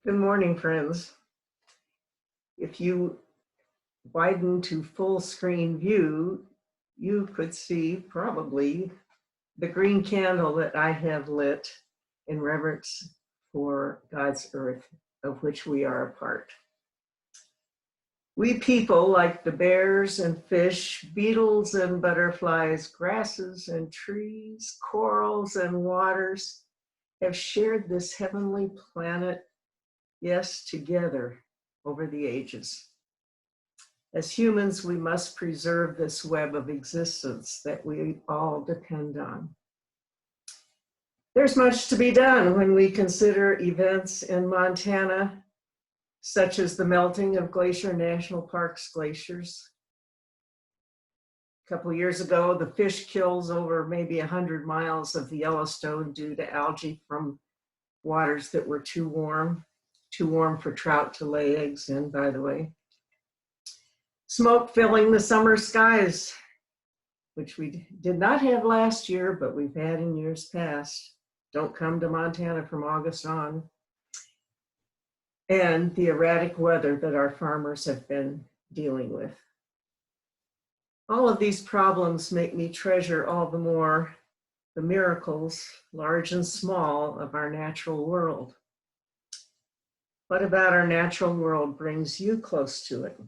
Good morning, friends. If you widen to full screen view, you could see probably the green candle that I have lit in reverence for God's earth, of which we are a part. We people, like the bears and fish, beetles and butterflies, grasses and trees, corals and waters, have shared this heavenly planet, yes, together over the ages. As humans, we must preserve this web of existence that we all depend on. There's much to be done when we consider events in Montana, such as the melting of Glacier National Park's glaciers. A couple of years ago, the fish kills over maybe 100 miles of the Yellowstone due to algae from waters that were too warm for trout to lay eggs in, by the way. Smoke filling the summer skies, which we did not have last year, but we've had in years past. Don't come to Montana from August on. And the erratic weather that our farmers have been dealing with. All of these problems make me treasure all the more the miracles, large and small, of our natural world. What about our natural world brings you close to it?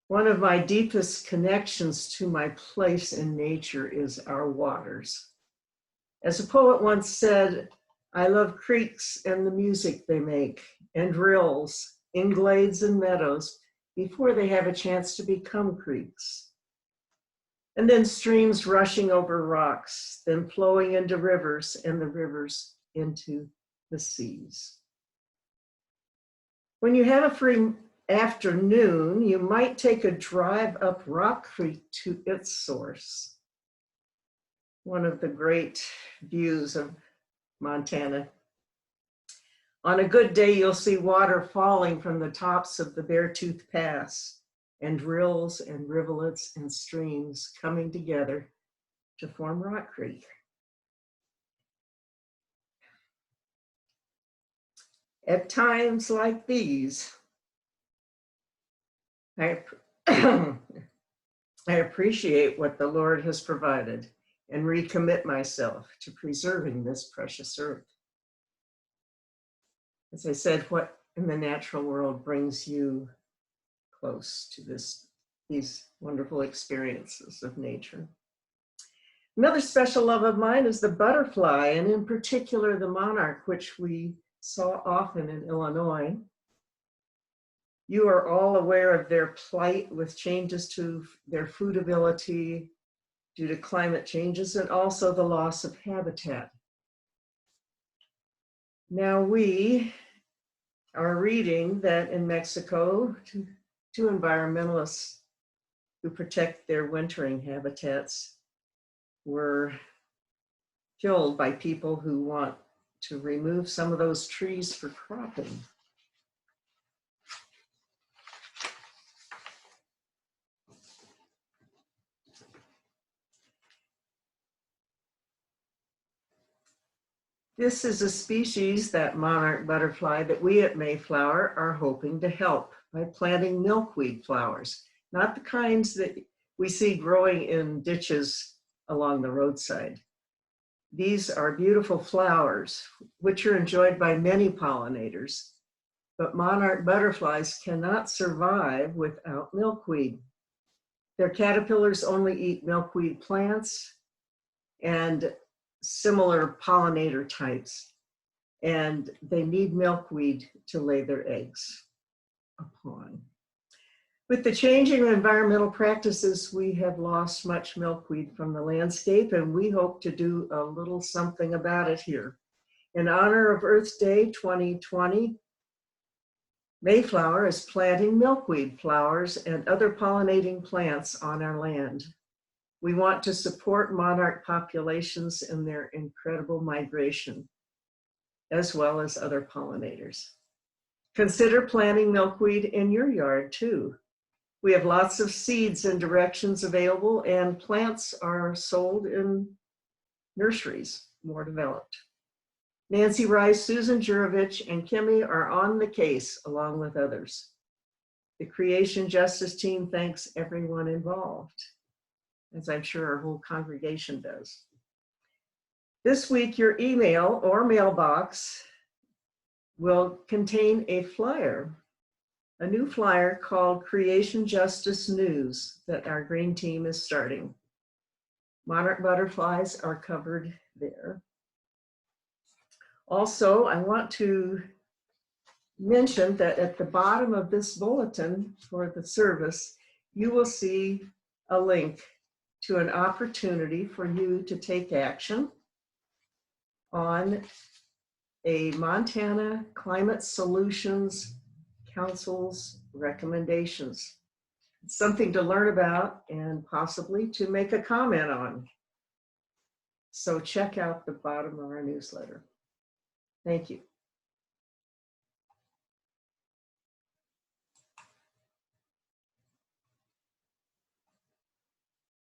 One of my deepest connections to my place in nature is our waters. As a poet once said, I love creeks and the music they make, and rills in glades and meadows before they have a chance to become creeks. And then streams rushing over rocks, then flowing into rivers, and the rivers into the seas. When you have a free afternoon, you might take a drive up Rock Creek to its source. One of the great views of Montana. On a good day, you'll see water falling from the tops of the Beartooth Pass, and rills and rivulets and streams coming together to form Rock Creek. At times like these, I appreciate what the Lord has provided and recommit myself to preserving this precious earth. As I said, what in the natural world brings you close to these wonderful experiences of nature? Another special love of mine is the butterfly, and in particular the monarch, which we saw often in Illinois. You are all aware of their plight with changes to their foodability due to climate changes and also the loss of habitat. Now we are reading that in Mexico, two environmentalists who protect their wintering habitats were killed by people who want to remove some of those trees for cropping. This is a species, that monarch butterfly, that we at Mayflower are hoping to help by planting milkweed flowers, not the kinds that we see growing in ditches along the roadside. These are beautiful flowers, which are enjoyed by many pollinators, but monarch butterflies cannot survive without milkweed. Their caterpillars only eat milkweed plants and similar pollinator types, and they need milkweed to lay their eggs upon. With the changing environmental practices, we have lost much milkweed from the landscape, and we hope to do a little something about it here. In honor of Earth Day 2020, Mayflower is planting milkweed flowers and other pollinating plants on our land. We want to support monarch populations in their incredible migration, as well as other pollinators. Consider planting milkweed in your yard too. We have lots of seeds and directions available, and plants are sold in nurseries, more developed. Nancy Rice, Susan Jurovich, and Kimmy are on the case along with others. The Creation Justice team thanks everyone involved, as I'm sure our whole congregation does. This week, your email or mailbox will contain a flyer, a new flyer called Creation Justice News that our green team is starting. Monarch butterflies are covered there. Also, I want to mention that at the bottom of this bulletin for the service, you will see a link to an opportunity for you to take action on a Montana Climate Solutions Council's recommendations. It's something to learn about and possibly to make a comment on. So check out the bottom of our newsletter. Thank you.